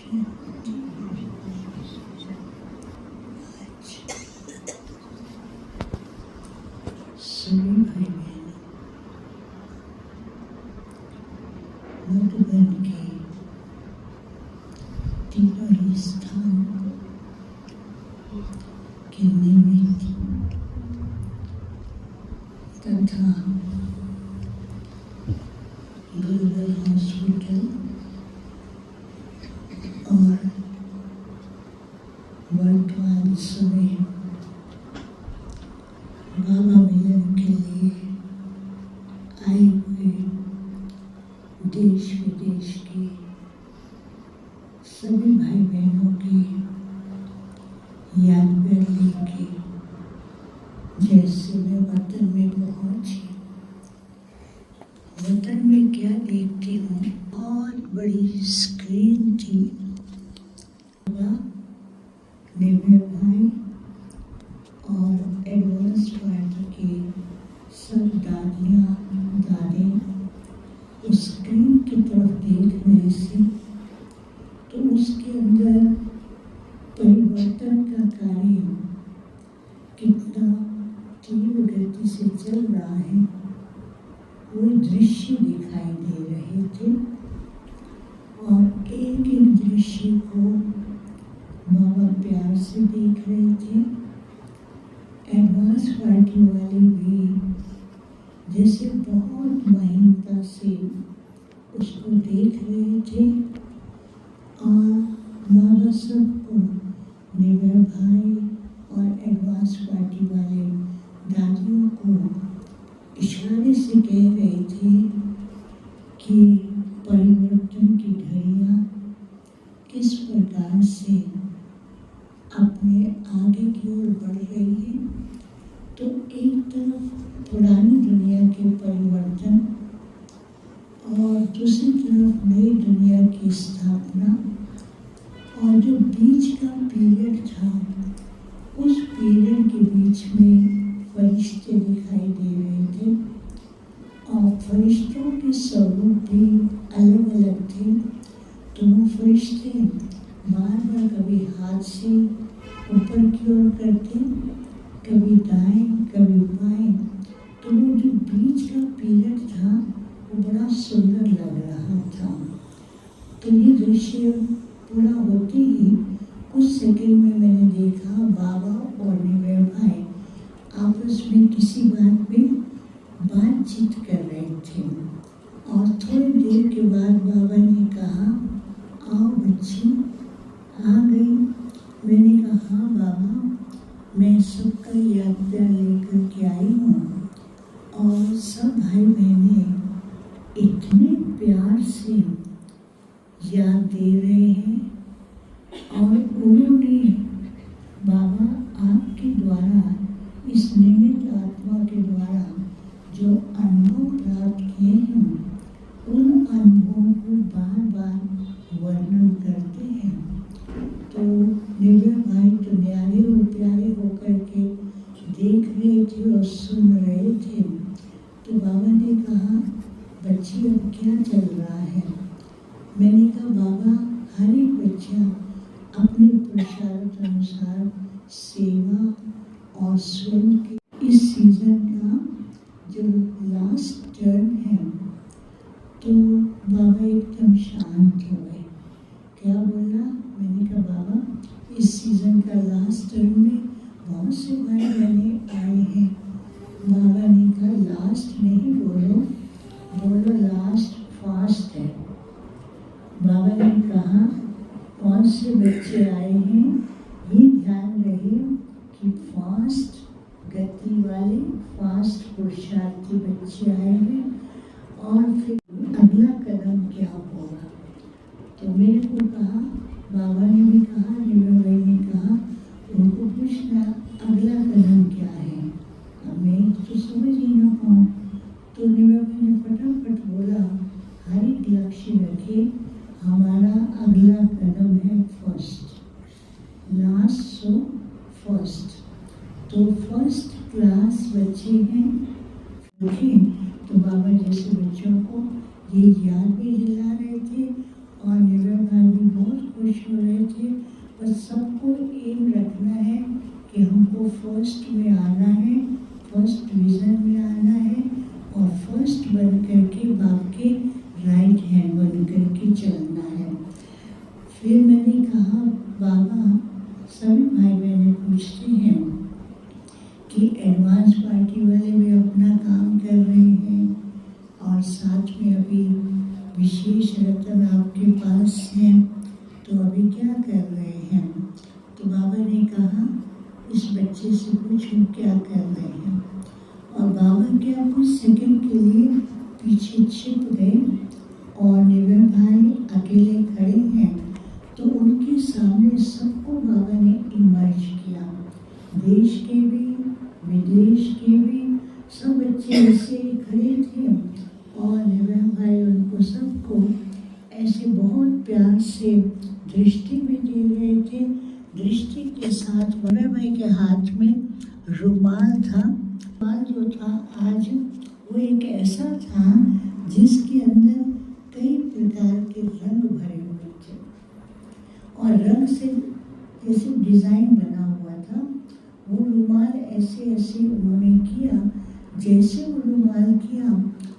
सभी भाई बहन मधुबन के तीनों स्थान के निमित्त तथा गुरुवर हॉस्पिटल और वर्तमान समय बाबा मिलन के लिए आए हुए देश विदेश के सभी भाई बहनों की याद में लेके जैसे मैं वतन में पहुंची, वतन में क्या देखती हूँ, बहुत बड़ी स्क्रीन थी। निर्भय भाई और एडवांस पार्टी के सब दादियाँ दादे उस स्क्रीन की तरफ देख रहे थे, तो उसके अंदर परिवर्तन का कार्य कितना तीव्र गति से चल रहा है वो दृश्य दिखाई दे रहे थे। और एक एक दृश्य को बाबा प्यार से देख रहे थे। एडवांस पार्टी वाले भी जैसे बहुत महीनता से उसको देख रहे थे और बाबा सबको, निर्भय भाई और एडवांस पार्टी वाले दादियों को इशारे से कह रहे थे कि परिवर्तन की घड़ियाँ किस प्रकार से अपने आगे की ओर बढ़ रही है। तो एक तरफ पुरानी दुनिया के परिवर्तन और दूसरी तरफ नई दुनिया की स्थापना, और जो बीच का पीरियड था उस पीरियड के बीच में फरिश्ते दिखाई दे रहे थे। और फरिश्तों के स्वरूप भी अलग अलग थे। तो वो फरिश्ते बार बार कभी हाथ से ऊपर की ओर करते, कभी दाएं कभी बाएं। तो वो जो बीच का पीरियड था वो बड़ा सुंदर लग रहा था। तो ये दृश्य पूरा होते ही कुछ सेकंड में मैंने देखा बाबा और निर्भय भाई आपस में किसी बात पे बातचीत कर रहे थे। और थोड़ी देर के बाद बाबा ने कहा, आओ बच्ची, आ गई। मैंने कहा, हाँ बाबा, मैं सबका याद प्यार लेकर के आई हूँ। और सब भाई बहनें इतने प्यार से याद दे रहे हैं। और उन्होंने बाबा आपके द्वारा, इस निमित्त आत्मा के द्वारा जो अनुभव प्राप्त किए हैं, उन अनुभवों को बार बार वर्णन करते हैं। तो निर्भय भाई तो न्यारे और प्यारे होकर के देख रहे थे और सुन रहे थे। तो बाबा ने कहा, बच्ची अब क्या चल रहा है? मैंने कहा, बाबा, हर एक बच्चा अपने पुरुषार्थ अनुसार सेवा और स्वयं के इस सीजन का जो लास्ट टर्न है। तो बाबा एकदम शांत हो गए। क्या बोला? मैंने कहा, बाबा, इस सीजन का लास्ट टर्न में बहुत से भाई बहने आए हैं। बाबा ने कहा, लास्ट नहीं बोलो, बोलो लास्ट फास्ट है। बाबा ने कहा, कौन से बच्चे आए हैं, ये ध्यान रहे कि फास्ट गति वाले, फास्ट पुरुषार्थी बच्चे आए हैं। और फिर अगला कदम क्या होगा? तो मेरे को कहा, बाबा ने भी कहा, निर्भय भाई ने कहा, उनको पूछना अगला कदम क्या है। अब मैं तो समझ ही ना पाऊँ। तो निर्भय भाई ने फटाफट बोला, हर एक लक्ष्य रखे, हमारा अगला कदम है फर्स्ट, लास्ट सो फर्स्ट। तो फर्स्ट क्लास बच्चे हैं। तो बाबा जैसे बच्चों को ये याद भी दिला रहे थे। और निर्भय भाई भी बहुत खुश सबको एम रखना है कि हमको फर्स्ट में आना है, फर्स्ट डिवीज़न में आना है और फर्स्ट बन करके बाप के राइट हैंड बन करके चलना है। फिर मैंने कहा बाबा सभी भाई बहनें पूछते हैं कि एडवांस पार्टी वाले भी अपना काम कर रहे हैं और साथ में अभी विशेष रत्न आपके पास हैं, तो अभी क्या कर रहे हैं? तो बाबा ने कहा इस बच्चे से पूछो क्या कर रहे हैं। और बाबा क्या कुछ सेकंड के लिए पीछे छिप गए और निवेल भाई अकेले खड़े हैं, तो उनके सामने सबको बाबा ने इमर्ज किया। देश के भी विदेश के भी सब बच्चे ऐसे खड़े थे और निवेल भाई उनको सबको ऐसे बहुत प्यार से दृष्टि भी दे रहे थे। दृष्टि के साथ निवेल भाई के हाथ में रुमाल था। रुमाल जो था आज वो एक ऐसा था जिसके अंदर कई प्रकार के रंग भरे हुए थे और रंग से जैसे डिज़ाइन बना हुआ था। वो रुमाल ऐसे ऐसे उन्होंने किया, जैसे वो रुमाल किया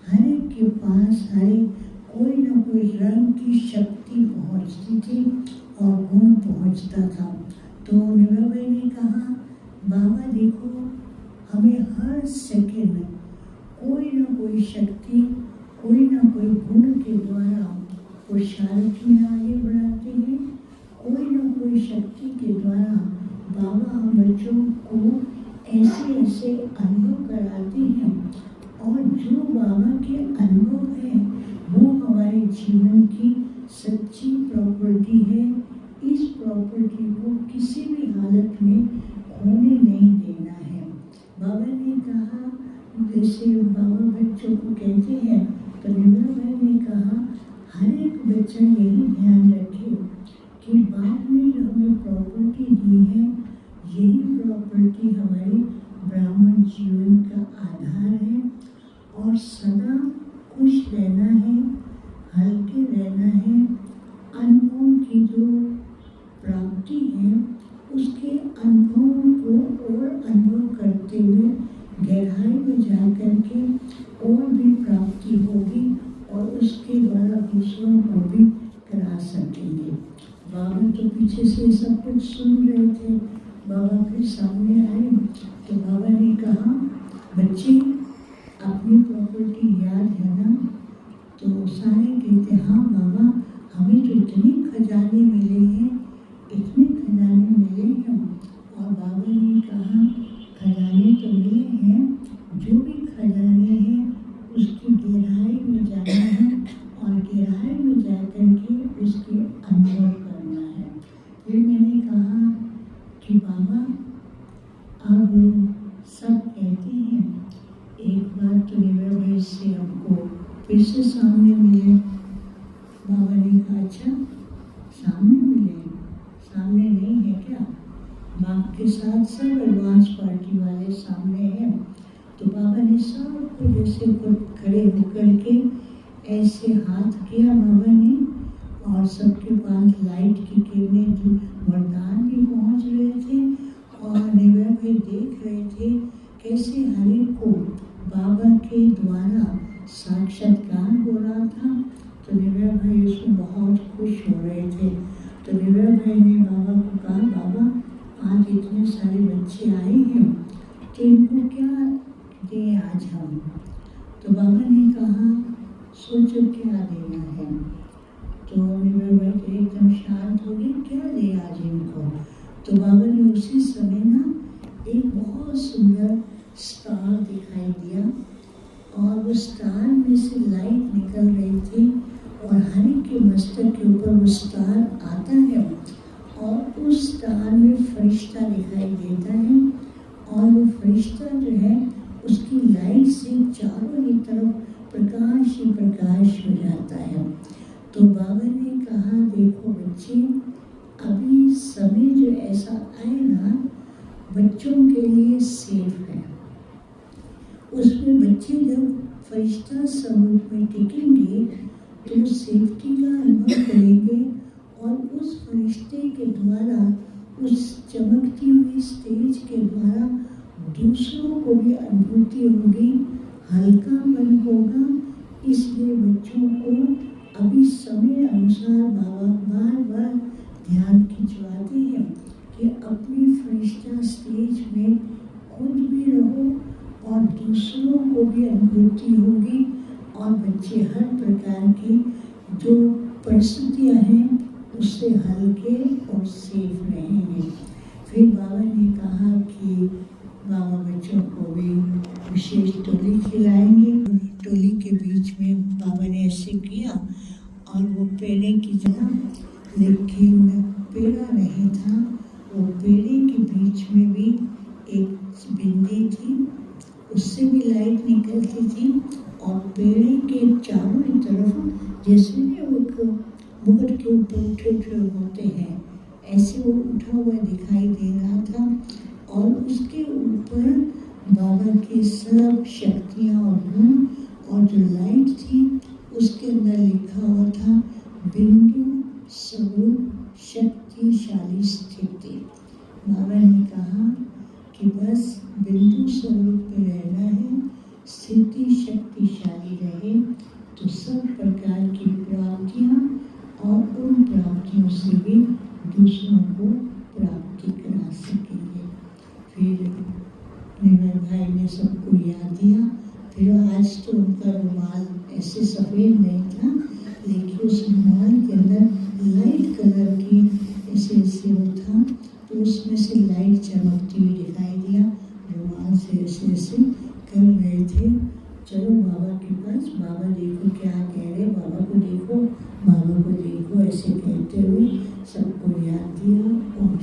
हर एक के पास हर एक कोई ना कोई रंग की शक्ति पहुंचती थी और गुण पहुंचता था। तो निवेल भाई ने कहा बाबा देखो हमें हर सेकंड कोई ना कोई शक्ति कोई ना कोई गुण के द्वारा पुरुषार्थ में आगे बढ़ाते हैं, कोई ना कोई शक्ति के द्वारा बाबा हम बच्चों को ऐसे ऐसे अनुभव कराते हैं और जो बाबा के अनुभव है वो हमारे जीवन की सच्ची प्रॉपर्टी है। इस प्रॉपर्टी को किसी भी हालत में खोने नहीं देना है। बाबा ने कहा जैसे बाबा बच्चों को कहते हैं, तो निवेल भाई ने कहा हर एक बच्चा यही ध्यान रखे कि बाप ने जो हमें प्रॉपर्टी दी है यही प्रॉपर्टी हमारे ब्राह्मण जीवन का आधार है और सदा खुश रहना है, हल्के रहना है। अनुभव की जो प्राप्ति है उसके अनुभवों को और अनुभव करते हुए गहराई में जा कर के और भी प्राप्ति होगी और उसके द्वारा दूसरों को भी करा सकेंगे। बाबा तो पीछे से सब कुछ सुन रहे थे। बाबा फिर सामने आए तो बाबा ने कहा बच्चे अपनी प्रॉपर्टी याद है ना? तो सारे कहते हाँ बाबा हमें तो इतने खजाने मिले हैं, इतने खजाने मिले हैं। और बाबा ने कहा खजाने तो मिले हैं, जो भी खजाने हैं उसकी गहराई में जाना है और गहराई में जा कर के उसके अनुभव करना है। फिर मैंने कहा कि बाबा अब सब कहते हैं, एक बार तो निवेल भाई से हमको फिर से सामने मिले। बाबा ने कहा अच्छा सामने मिले, सामने नहीं है क्या? बाप के साथ सब एडवांस पार्टी वाले सामने हैं। तो बाबा ने सबको जैसे खड़े होकर के ऐसे हाथ किया बाबा ने और सबके पास लाइट की किरणें वरदान भी पहुंच रहे थे और निवेल भाई देख रहे थे कैसे हर एक को बाबा के द्वारा साक्षात्कार हो रहा था। तो निवेल भाई उसमें बहुत खुश हो रहे थे। तो निवेल भाई ने बाबा को कहा बाबा आज इतने सारे बच्चे आए हैं तो इनको क्या दें आज हम? तो बाबा ने कहा सोचो क्या देना है। तो निवेल भाई तो एकदम शांत हो गए, क्या दे आज इनको? तो बाबा ने उसी समय ना एक बहुत सुंदर स्टार दिखाई दिया और वो स्टार में से लाइट निकल रही थी और हर एक के मस्तक के ऊपर वो स्टार आता है और उस स्टार में फरिश्ता दिखाई देता है और वो फरिश्ता जो है उसकी लाइट से चारों ही तरफ प्रकाश ही प्रकाश हो जाता है। तो बाबा ने कहा देखो बच्चे अभी समय जो ऐसा आएगा बच्चों के लिए सेफ है। उसमें बच्चे जब फरिश्ता स्वरूप में टिकेंगे तो सेफ्टी का अनुभव करेंगे और उस फरिश्ते के द्वारा उस चमकती हुई स्टेज के द्वारा दूसरों को भी अनुभूति होगी, हल्कापन होगा। इसलिए बच्चों को अभी समय अनुसार बाबा बार बार ध्यान खिंचवाते हैं कि अपनी फरिश्ता स्टेज में खुद भी रहो और दूसरों को भी अनुभूति होगी, और बच्चे हर प्रकार की जो परिस्थितियाँ हैं उससे हल्के और सेफ रहेंगे। फिर बाबा ने कहा कि बाबा बच्चों को भी विशेष टोली खिलाएंगे। टोली के बीच में बाबा ने ऐसे किया और वो पेड़े की जगह, लेकिन पेड़ा नहीं था, वो पेड़े के बीच में भी एक बिंदी थी, उससे भी लाइट निकलती थी, और पेड़े के चारों तरफ जैसे एक मुकुट के ऊपर उठे होते हैं, ऐसे वो उठा हुआ दिखाई दे रहा था। और उसके ऊपर बाबा की सब शक्तियाँ और गुण, और जो लाइट थी उसके अंदर लिखा हुआ था बिंदु स्वरूप शक्तिशाली स्थिति। बाबा ने कहा कि बस बिंदु स्वरूप में रहना है, स्थिति शक्तिशाली रहे तो सब प्रकार की प्राप्तियाँ और उन प्राप्तियों से भी दूसरों को प्राप्ति करा सकेंगे। फिर निर्मल भाई ने सबको याद दिया। फिर आज तो उनका रुमाल ऐसे सफ़ेद नहीं था, लेकिन उस रुमाल के अंदर लाइट कलर की ऐसे वो था, तो उसमें से लाइट चमकती हुई दिखाई दिया। रुमाल से ऐसे कर रहे थे। चलो बाबा के पास, बाबा देखो क्या कह रहे, बाबा को देखो, बाबा को देखो, ऐसे कहते हुए सबको याद दिया। और